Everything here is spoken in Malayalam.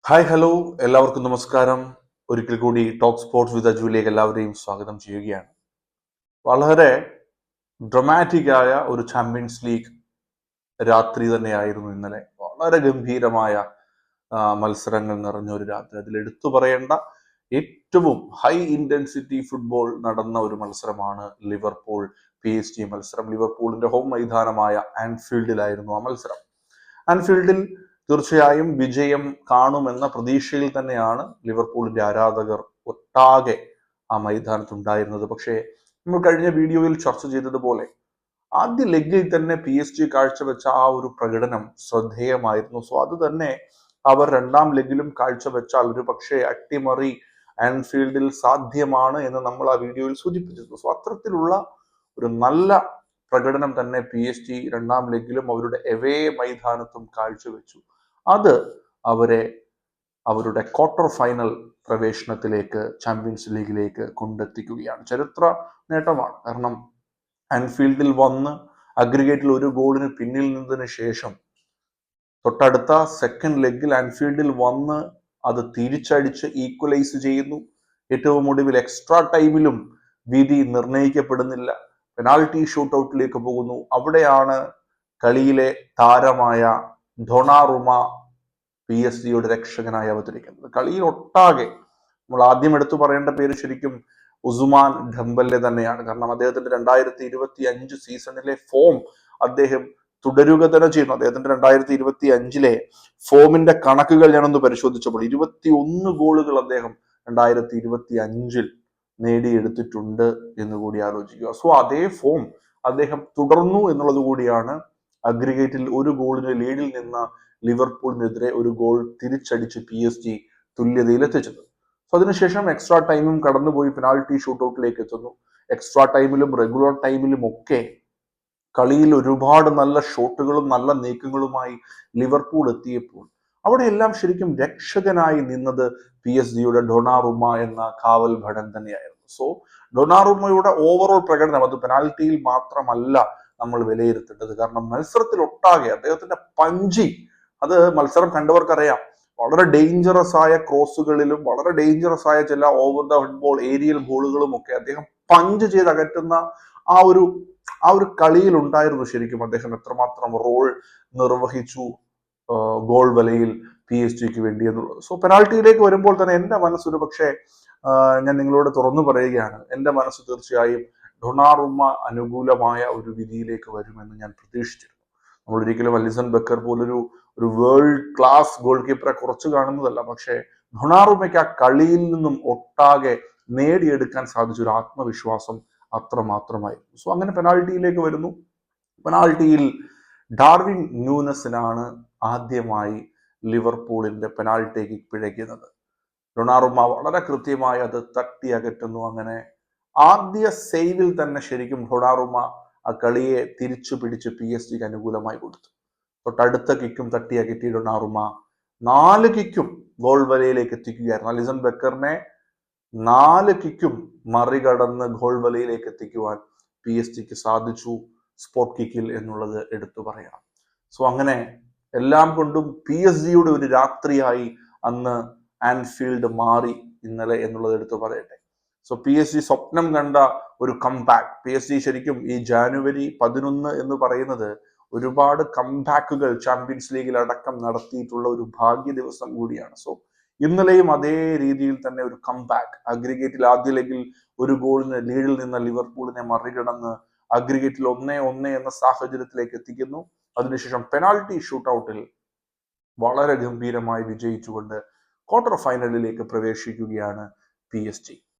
ഹായ് ഹലോ, എല്ലാവർക്കും നമസ്കാരം. ഒരിക്കൽ കൂടി ടോക്ക് സ്പോർട്സ് വിത്ത് അജുവിലേക്ക് എല്ലാവരെയും സ്വാഗതം ചെയ്യുകയാണ്. വളരെ ഡ്രമാറ്റിക് ആയ ഒരു ചാമ്പ്യൻസ് ലീഗ് രാത്രി തന്നെയായിരുന്നു ഇന്നലെ. വളരെ ഗംഭീരമായ മത്സരങ്ങൾ നിറഞ്ഞ ഒരു രാത്രി. അതിൽ എടുത്തു പറയേണ്ട ഏറ്റവും ഹൈ ഇന്റൻസിറ്റി ഫുട്ബോൾ നടന്ന ഒരു മത്സരമാണ് ലിവർപൂൾ PSG മത്സരം. ലിവർപൂളിന്റെ ഹോം മൈതാനമായ ആൻഫീൽഡിലായിരുന്നു ആ മത്സരം. ആൻഫീൽഡിൽ തീർച്ചയായും വിജയം കാണുമെന്ന പ്രതീക്ഷയിൽ തന്നെയാണ് ലിവർപൂളിന്റെ ആരാധകർ ഒട്ടാകെ ആ മൈതാനത്തുണ്ടായിരുന്നത്. പക്ഷേ നമ്മൾ കഴിഞ്ഞ വീഡിയോയിൽ ചർച്ച ചെയ്തതുപോലെ ആദ്യ ലെഗിൽ തന്നെ PSG കാഴ്ചവെച്ച ആ ഒരു പ്രകടനം ശ്രദ്ധേയമായിരുന്നു. സോ അത് തന്നെ അവർ രണ്ടാം ലെഗിലും കാഴ്ചവെച്ചാൽ ഒരു പക്ഷേ അട്ടിമറി ആൻഫീൽഡിൽ സാധ്യമാണ് എന്ന് നമ്മൾ ആ വീഡിയോയിൽ സൂചിപ്പിച്ചിരുന്നു. സോ അത്തരത്തിലുള്ള ഒരു നല്ല പ്രകടനം തന്നെ PSG രണ്ടാം ലെഗിലും അവരുടെ എവേ മൈതാനത്തും കാഴ്ചവെച്ചു. അത് അവരെ അവരുടെ ക്വാർട്ടർ ഫൈനൽ പ്രവേശനത്തിലേക്ക്, ചാമ്പ്യൻസ് ലീഗിലേക്ക് കൊണ്ടെത്തിക്കുകയാണ്. ചരിത്ര നേട്ടമാണ്. കാരണം ആൻഫീൽഡിൽ വന്ന് അഗ്രിഗേറ്റിൽ ഒരു ഗോളിന് പിന്നിൽ നിന്നതിന് ശേഷം തൊട്ടടുത്ത സെക്കൻഡ് ലെഗിൽ ആൻഫീൽഡിൽ വന്ന് അത് തിരിച്ചടിച്ച് ഈക്വലൈസ് ചെയ്യുന്നു. ഏറ്റവും ഒടുവിൽ എക്സ്ട്രാ ടൈമിലും വിധി നിർണയിക്കപ്പെടുന്നില്ല. പെനാൽറ്റി ഷൂട്ട് ഔട്ടിലേക്ക് പോകുന്നു. അവിടെയാണ് കളിയിലെ താരമായ ഡൊണാറുമ PSG രക്ഷകനായി അവതരിക്കുന്നത്. കളിയിൽ ഒട്ടാകെ നമ്മൾ ആദ്യം എടുത്തു പറയേണ്ട പേര് ശരിക്കും ഉസ്മാൻ ഡംബല്ലെ തന്നെയാണ്. കാരണം അദ്ദേഹത്തിന്റെ 2025 സീസണിലെ ഫോം അദ്ദേഹം തുടരുക തന്നെ ചെയ്യുന്നു. അദ്ദേഹത്തിന്റെ 2025 ഫോമിന്റെ കണക്കുകൾ ഞാനൊന്ന് പരിശോധിച്ചപ്പോൾ 21 ഗോളുകൾ അദ്ദേഹം 2025 നേടിയെടുത്തിട്ടുണ്ട് എന്ന് കൂടി ആലോചിക്കുക. സോ അതേ ഫോം അദ്ദേഹം തുടർന്നു എന്നുള്ളത് കൂടിയാണ് അഗ്രിഗേറ്റിൽ ഒരു ഗോളിന് ലീഡിൽ നിന്ന ലിവർപൂളിനെതിരെ ഒരു ഗോൾ തിരിച്ചടിച്ച് PSG തുല്യതയിൽ എത്തിച്ചത്. സോ അതിനുശേഷം എക്സ്ട്രാ ടൈമും കടന്നുപോയി പെനാൽറ്റി ഷൂട്ട് ഔട്ടിലേക്ക് എത്തുന്നു. എക്സ്ട്രാ ടൈമിലും റെഗുലർ ടൈമിലും ഒക്കെ കളിയിൽ ഒരുപാട് നല്ല ഷോട്ടുകളും നല്ല നീക്കങ്ങളുമായി ലിവർപൂൾ എത്തിയപ്പോൾ അവിടെയെല്ലാം ശരിക്കും രക്ഷകനായി നിന്നത് PSG ഡൊണാറുമ എന്ന കാവൽ ഭടൻ തന്നെയായിരുന്നു. സോ ഡൊണാറുമയുടെ ഓവറോൾ പ്രകടനം അത് പെനാൽറ്റിയിൽ മാത്രമല്ല നമ്മൾ വിലയിരുത്തേണ്ടത്. കാരണം മത്സരത്തിൽ ഒട്ടാകെ അദ്ദേഹത്തിന്റെ പഞ്ചി, അത് മത്സരം കണ്ടവർക്കറിയാം, വളരെ ഡേഞ്ചറസ് ആയ ക്രോസുകളിലും വളരെ ഡേഞ്ചറസ് ആയ ചില over the head ball aerial ഗോളുകളും ഒക്കെ അദ്ദേഹം പഞ്ച് ചെയ്ത് അകറ്റുന്ന ആ ഒരു കളിയിൽ ഉണ്ടായിരുന്നു. ശരിക്കും അദ്ദേഹം എത്രമാത്രം റോൾ നിർവഹിച്ചു ഗോൾ വലയിൽ PSG വേണ്ടി എന്നുള്ളത്. സോ പെനാൽറ്റിയിലേക്ക് വരുമ്പോൾ തന്നെ എൻ്റെ മനസ്സൊരു പക്ഷേ ഞാൻ നിങ്ങളോട് തുറന്നു പറയുകയാണ്, എൻ്റെ മനസ്സ് തീർച്ചയായും ഡൊണാറുമ അനുകൂലമായ ഒരു വിധിയിലേക്ക് വരുമെന്ന് ഞാൻ പ്രതീക്ഷിച്ചിരുന്നു. നമ്മൾ ഒരിക്കലും അലിസൺ ബക്കർ പോലൊരു വേൾഡ് ക്ലാസ് ഗോൾ കീപ്പറെ കുറച്ച് കാണുന്നതല്ല. പക്ഷേ ഡൊണാറുമയ്ക്ക് ആ കളിയിൽ നിന്നും ഒട്ടാകെ നേടിയെടുക്കാൻ സാധിച്ച ഒരു ആത്മവിശ്വാസം അത്രമാത്രമായിരുന്നു. സോ അങ്ങനെ പെനാൽറ്റിയിലേക്ക് വരുന്നു. പെനാൽറ്റിയിൽ ഡാർവിൻ ന്യൂനസിനാണ് ആദ്യമായി ലിവർപൂളിന്റെ പെനാൽറ്റി കിക്ക് പിഴയ്ക്കുന്നത്. ഡൊണാറുമ വളരെ കൃത്യമായി അത് തട്ടി അകറ്റുന്നു. അങ്ങനെ ആദ്യ സേവിൽ തന്നെ ശരിക്കും ഡൊണാറുമ ആ കളിയെ തിരിച്ചു പിടിച്ച് PSG അനുകൂലമായി കൊടുത്തു. തൊട്ടടുത്ത കിക്കും തട്ടി അകറ്റി ഡൊണാറുമ 4 കിക്കും ഗോൾ വലയിലേക്ക് എത്തിക്കുകയായിരുന്നു. അലിസൺ ബക്കറിനെ 4 കിക്കും മറികടന്ന് ഗോൾ വലയിലേക്ക് എത്തിക്കുവാൻ PSG സാധിച്ചു സ്പോട്ട് കിക്കിൽ എന്നുള്ളത് എടുത്തു പറയണം. സോ അങ്ങനെ എല്ലാം കൊണ്ടും PSG ഒരു രാത്രിയായി അന്ന് ആൻഫീൽഡ് മാറി ഇന്നലെ എന്നുള്ളത് എടുത്തു പറയട്ടെ. സോ PSG സ്വപ്നം കണ്ട ഒരു കംബാക്ക്. PSG ശരിക്കും ഈ ജാനുവരി 11 എന്ന് പറയുന്നത് ഒരുപാട് കംബാക്കുകൾ ചാമ്പ്യൻസ് ലീഗിൽ അടക്കം നടത്തിയിട്ടുള്ള ഒരു ഭാഗ്യ ദിവസം കൂടിയാണ്. സോ ഇന്നലെയും അതേ രീതിയിൽ തന്നെ ഒരു കംബാക്ക്. അഗ്രിഗേറ്റിൽ ആദ്യ ലെഗിൽ ഒരു ഗോളിന് ലീഡിൽ നിന്ന ലിവർപൂളിനെ മറികടന്ന് അഗ്രിഗേറ്റിൽ 1-1 എന്ന സാഹചര്യത്തിലേക്ക് എത്തിക്കുന്നു. അതിനുശേഷം പെനാൽറ്റി ഷൂട്ട് ഔട്ടിൽ വളരെ ഗംഭീരമായി വിജയിച്ചുകൊണ്ട് ക്വാർട്ടർ ഫൈനലിലേക്ക് പ്രവേശിക്കുകയാണ് PSG.